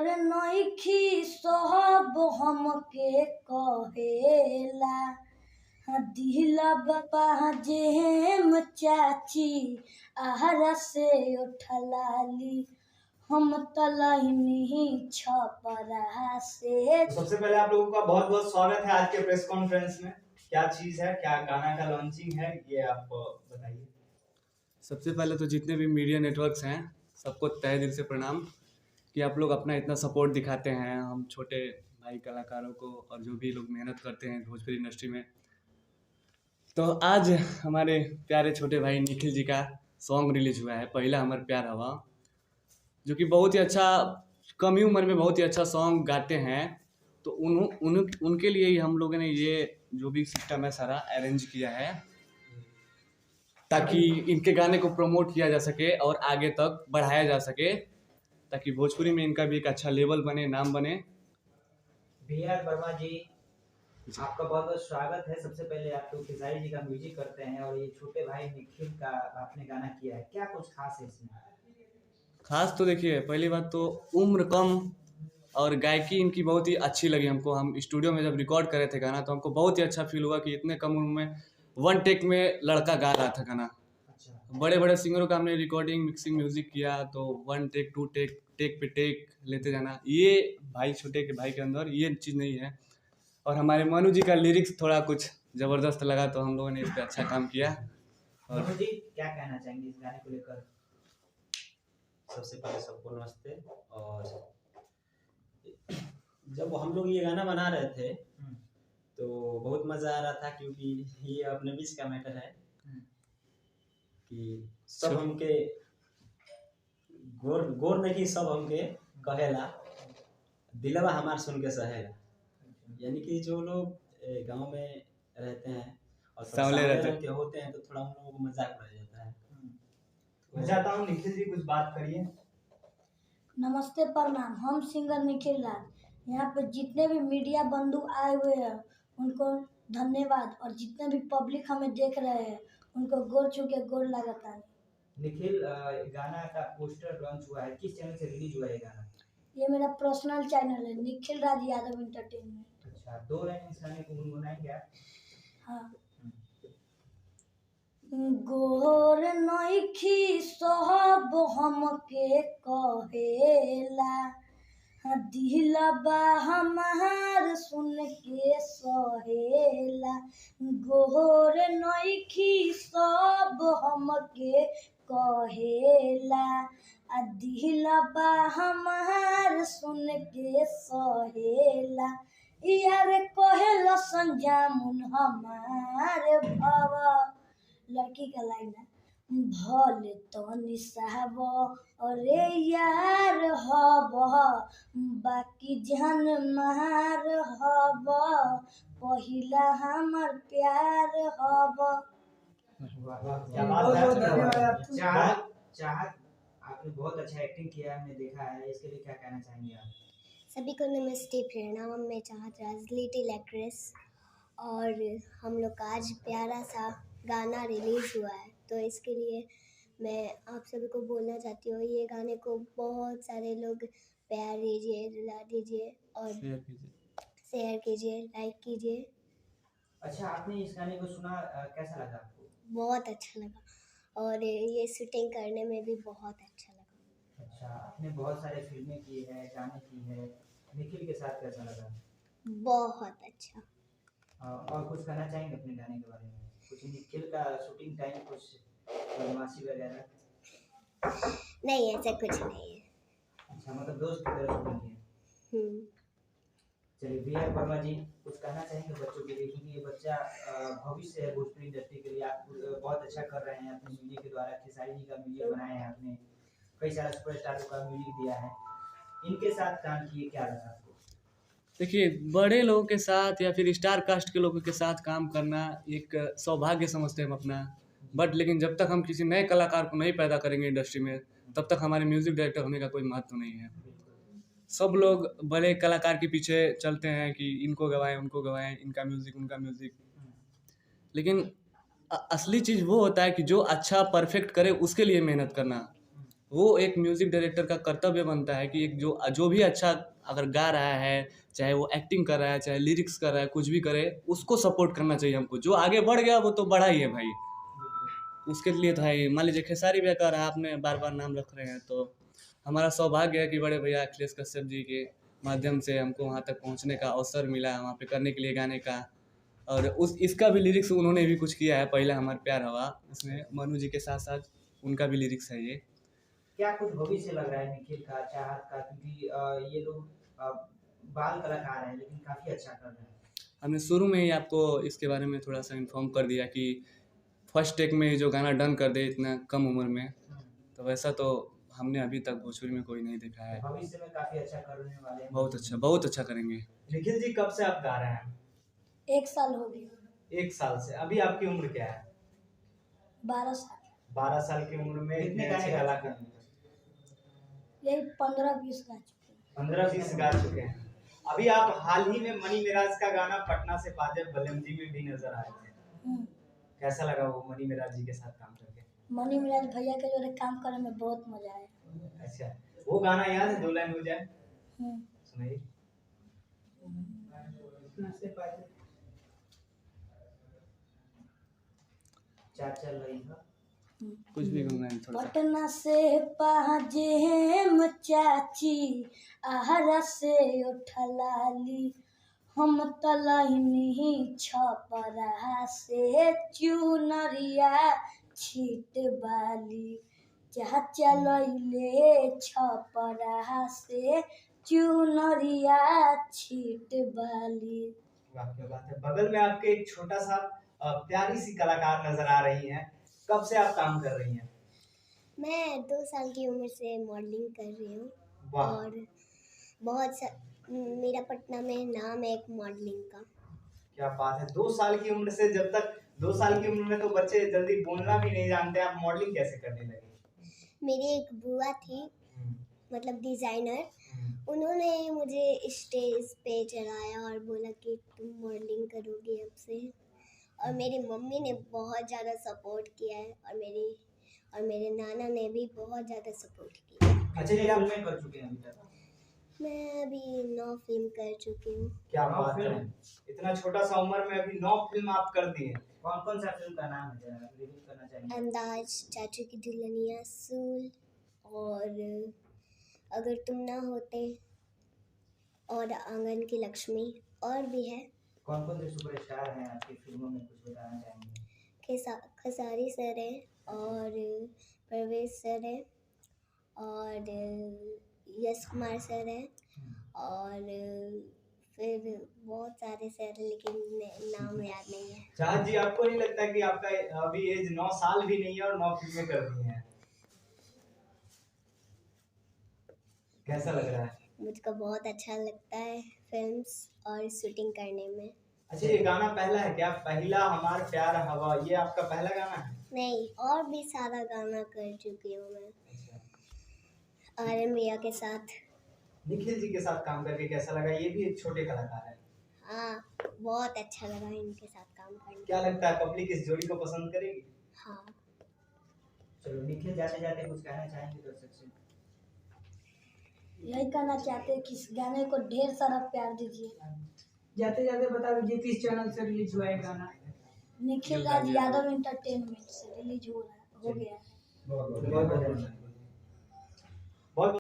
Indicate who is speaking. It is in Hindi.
Speaker 1: नइखी सहब हमके कहेला दिलबा जेम चाची आहरा से उठलाली हम तलहिनी छपरा से।
Speaker 2: सबसे पहले आप लोगों का बहुत बहुत स्वागत है आज के प्रेस कॉन्फ्रेंस में। क्या चीज है, क्या गाना का लॉन्चिंग है, ये आप बताइए।
Speaker 3: सबसे पहले तो जितने भी मीडिया नेटवर्क्स हैं सबको तहे दिल से प्रणाम कि आप लोग अपना इतना सपोर्ट दिखाते हैं हम छोटे भाई कलाकारों को और जो भी लोग मेहनत करते हैं भोजपुरी इंडस्ट्री में। तो आज हमारे प्यारे छोटे भाई निखिल जी का सॉन्ग रिलीज हुआ है, पहला हमर प्यार हवा, जो कि बहुत ही अच्छा, कम ही उम्र में बहुत ही अच्छा सॉन्ग गाते हैं। तो उनके लिए ही हम लोगों ने ये जो भी सिस्टम है सारा अरेंज किया है ताकि इनके गाने को प्रमोट किया जा सके और आगे तक बढ़ाया जा सके, ताकि भोजपुरी में इनका भी एक अच्छा लेवल बने, नाम बने।
Speaker 4: VR वर्मा जी, आपका बहुत बहुत स्वागत है। सबसे पहले आप तो खेसारी जी का म्यूजिक करते हैं और ये छोटे भाई निखिल का आपने गाना किया है, क्या कुछ खास है इसमें?
Speaker 3: खास तो देखिए, पहली बात तो उम्र कम और गायकी इनकी बहुत ही अच्छी लगी हमको। हम स्टूडियो में जब रिकॉर्ड करे थे गाना तो हमको बहुत ही अच्छा फील हुआ कि इतने कम उम्र में वन टेक में लड़का गा रहा था गाना।
Speaker 4: अच्छा।
Speaker 3: बड़े बड़े सिंगरों का हमने रिकॉर्डिंग मिक्सिंग म्यूजिक किया तो one take to take take पे टेक लेते जाना, ये भाई छोटे के भाई के अंदर ये चीज़ नहीं है। और हमारे मनु जी का लिरिक्स थोड़ा कुछ ज़बरदस्त लगा तो हम लोगों ने इस पर अच्छा काम किया।
Speaker 4: और मनु जी क्या कहना चाहेंगे इस गाने को लेकर?
Speaker 5: सबसे पहले सबको नमस्ते। और जब हम लोग ये गाना बना रहे थे तो बहुत मज़ा आ रहा था, क्योंकि ये अपने बीच का मैटर है कि सब हमके गोर नहीं, सब हमके कहेला दिलवा हमार सुन के सहेला। यानी कि जो लोग गांव में रहते हैं और
Speaker 3: सांवले रहते
Speaker 5: के होते हैं तो थोड़ा उन लोगों को मजाक उड़ाया जाता है।
Speaker 2: मैं चाहता हूँ निखिल जी कुछ बात करिए।
Speaker 1: नमस्ते प्रणाम, हम सिंगर निखिल राज। यहाँ पे जितने भी मीडिया बंधु आए हुए हैं उनको धन्यवाद, और जितने भी पब्लिक हमें देख रहे हैं उनको गोर छू के गोर लगाता है।
Speaker 4: निखिल, गाना का पोस्टर लॉन्च हुआ है, किस चैनल से रिलीज हुआ है गाना?
Speaker 1: ये मेरा पर्सनल चैनल है, निखिल राज यादव एंटरटेनमेंट।
Speaker 4: अच्छा, 2 लाइन इस गाने को गुनगुनाएंगे आप?
Speaker 1: हाँ। गोर नइखी सहब हमके कहेला दिलबा हमार सुन के सहेला। गोर नइखी सब हमके कहेला दिलबा हमार सुन के सहेला। यार कहेला संजामुन हमार भावा, लड़की का लाइन है, भले तो निसाब अरे यार हब बाकी जान मार हब पहिला हमर प्यार हब।
Speaker 4: चाहत, आपने बहुत अच्छा एक्टिंग किया है, हमने देखा है, इसके लिए क्या कहना चाहेंगे आप?
Speaker 6: सभी को नमस्ते, प्रणाम। मैं चाहत राज लिटिल एक्ट्रेस, और हम लोग का आज प्यारा सा गाना रिलीज़ हुआ है, तो इसके लिए मैं आप सभी को बोलना चाहती हूँ ये गाने को बहुत सारे लोग प्यार दीजिए, दिला दीजिए और शेयर कीजिए, लाइक कीजिए।
Speaker 4: अच्छा, आपने इस गाने को सुना, कैसा लगा आपको?
Speaker 6: बहुत अच्छा लगा, और ये शूटिंग करने में भी बहुत अच्छा लगा।
Speaker 4: अच्छा, आपने बहुत सारे फिल्में की है, गाने की है, निखिल के साथ कैसा लगा?
Speaker 6: बहुत अच्छा।
Speaker 4: और कुछ कहना चाहेंगे अपने गाने के बारे में? कुछ निखिल का शूटिंग टाइम कुछ बदमाशी वगैरह?
Speaker 6: नहीं, ऐसा कुछ नहीं है।
Speaker 4: अच्छा, मतलब दोस्त की तरह शूटिंग है। चलिए, VR वर्मा जी कुछ कहना चाहेंगे बच्चों के लिए, क्योंकि ये बच्चा भविष्य है भोजपुरी इंडस्ट्री के लिए। आप बहुत अच्छा कर रहे हैं अपने म्यूजिक के द्वारा। खेसारी जी का म्यूजिक बनाया है आपने, कई सारे सुपरस्टारों का म्यूजिक दिया है, इनके साथ काम किए, क्या लगा आपको?
Speaker 3: देखिए, बड़े लोगों के साथ या फिर स्टार कास्ट के लोगों के साथ काम करना एक सौभाग्य समझते हैं हम अपना। बट लेकिन जब तक हम किसी नए कलाकार को नहीं पैदा करेंगे इंडस्ट्री में, तब तक हमारे म्यूज़िक डायरेक्टर होने का कोई महत्व नहीं है। सब लोग बड़े कलाकार के पीछे चलते हैं कि इनको गवाएं, उनको गवाएं, इनका म्यूज़िक, उनका म्यूज़िक, लेकिन असली चीज़ वो होता है कि जो अच्छा परफेक्ट करे उसके लिए मेहनत करना। वो एक म्यूज़िक डायरेक्टर का कर्तव्य बनता है कि एक जो भी अच्छा अगर गा रहा है, चाहे वो एक्टिंग कर रहा है, चाहे लिरिक्स कर रहा है, कुछ भी करे, उसको सपोर्ट करना चाहिए हमको। जो आगे बढ़ गया वो तो बढ़ा ही है भाई। उसके लिए तो है, मान लीजिए खेसारी भैया का रहा, आपने बार बार नाम रख रहे हैं, तो हमारा सौभाग्य है कि बड़े भैया अखिलेश कश्यप जी के माध्यम से हमको वहाँ तक पहुँचने का अवसर मिला, वहाँ पे करने के लिए गाने का। और इसका भी लिरिक्स उन्होंने भी कुछ किया है, पहला हमारा प्यार हवा, उसमें मनु जी के साथ साथ उनका भी लिरिक्स है ये।
Speaker 4: क्या कुछ भविष्य लग रहा है निखिल का, चाहत का, क्योंकि ये लोग बाल कलाकार हैं लेकिन काफी अच्छा कर रहे हैं।
Speaker 3: हमने शुरू में ही आपको इसके बारे में थोड़ा सा इन्फॉर्म कर दिया कि फर्स्ट टेक में जो गाना डन कर दे इतना कम उम्र में, तो वैसा तो हमने अभी तक भोजपुरी में कोई नहीं देखा है।
Speaker 4: भविष्य में काफी अच्छा करने वाले हैं।
Speaker 3: बहुत अच्छा करेंगे।
Speaker 2: निखिल जी कब से आप गा रहे हैं?
Speaker 1: 1 साल हो गया।
Speaker 2: 1 साल से। अभी आपकी उम्र क्या है?
Speaker 1: 12 साल।
Speaker 2: 12 साल की उम्र में
Speaker 4: कितने
Speaker 2: इतने
Speaker 4: गाने
Speaker 2: अच्छे
Speaker 4: गा
Speaker 2: कलाकार,
Speaker 4: चुके हैं?
Speaker 1: यही 15-20 गा चुके हैं।
Speaker 2: 15-20 गा चुके हैं। अभी आप हाल ही में मनी मिराज का गाना पटना से पाजेब बलम जी में भी नजर आए थे, कैसा लगा वो मनी मिराज जी के साथ काम करके?
Speaker 1: मनी मिराज भैया के जो काम करने में बहुत मजा आया।
Speaker 2: अच्छा, वो गाना याद है, 2 लाइन हो जाए सुनाइए।
Speaker 4: क्या चल रही है?
Speaker 3: कुछ भी गुनगुनाएं थोड़ा सा।
Speaker 1: पटना से पाजेम चाची, आहरा से उठलाली, हम तलहनी छपरा से चुनरिया छीट बाली, चाचा लैले छपरा से चुनरिया छीट बाली।
Speaker 2: वाह क्या बात है। बगल में आपके एक छोटा सा प्यारी सी कलाकार नजर आ रही हैं, कब से आप काम कर रही हैं?
Speaker 6: मैं 2 साल की उम्र से मॉडलिंग कर रही हूँ
Speaker 2: वाह,
Speaker 6: और मेरा पटना में नाम है एक मॉडलिंग का।
Speaker 2: क्या बात है। 2 साल की उम्र से, जब तक 2 साल की उम्र में तो बच्चे जल्दी बोलना भी नहीं जानते, आप मॉडलिंग कैसे करने लगे?
Speaker 6: मेरी एक बुआ थी, मतलब डिज़ाइनर, उन्होंने मुझे स्टेज पे चढ़ाया और बोला कि तुम मॉडलिंग करोगी अब से। और मेरी मम्मी ने बहुत ज़्यादा सपोर्ट किया है और मेरे नाना ने भी बहुत ज़्यादा सपोर्ट किया है।
Speaker 2: अच्छा, ये आप
Speaker 4: फिल्में कर चुके हैं अभी तक?
Speaker 6: मैं अभी 9 फिल्म कर चुकी हूँ।
Speaker 2: क्या बात है, इतना छोटा सा उम्र में अभी 9 फिल्म आप कर दी हैं।
Speaker 4: कौन कौन सा फिल्म का नाम है, जरा रिवील करना चाहेंगे?
Speaker 6: अंदाज, चाचू की दुल्हनिया, सूल और अगर तुम ना होते और आंगन की लक्ष्मी, और भी है।
Speaker 4: कौन कौन से सुपरस्टार हैं आपकी फिल्मों में, कुछ बताना चाहेंगे?
Speaker 6: खेसारी सर है और परवेज सर है और यश कुमार सर है और फिर बहुत सारे सर, लेकिन नाम याद नहीं है।
Speaker 2: चाहत जी, आपको नहीं लगता कि आपका अभी एज 9 साल भी नहीं है और 9 फिल्में कर दी हैं? कैसा लग रहा है?
Speaker 6: मुझको बहुत अच्छा लगता है फिल्म्स और शूटिंग करने में।
Speaker 2: अच्छा, ये गाना पहला है क्या? पहला हमार प्यार हवा, ये आपका पहला गाना है?
Speaker 6: नहीं, और भी सारा गाना कर चुकी हूँ मैं आर्यन भैया के साथ।
Speaker 2: निखिल जी के साथ काम करके कैसा लगा? ये भी एक छोटे कलाकार है।
Speaker 6: हाँ, बहुत अच्छा लगा इनके साथ काम करने।
Speaker 2: क्या लगता है पब्लिक इस जोड़ी को पसंद करेगी?
Speaker 6: हाँ।
Speaker 4: चलो निखिल, जाते जाते कुछ कहना चाहेंगे दर्शक से?
Speaker 1: यही कहना चाहते हैं कि इस गाने को ढेर सारा प्यार दीजिए।
Speaker 7: जाते जाते बता दीजिए किस चैनल से रिलीज हुआ है गाना?
Speaker 1: निखिल राज यादव एंटरटेनमेंट से रिलीज हो गया है।
Speaker 2: बहुत बहुत धन्यवाद।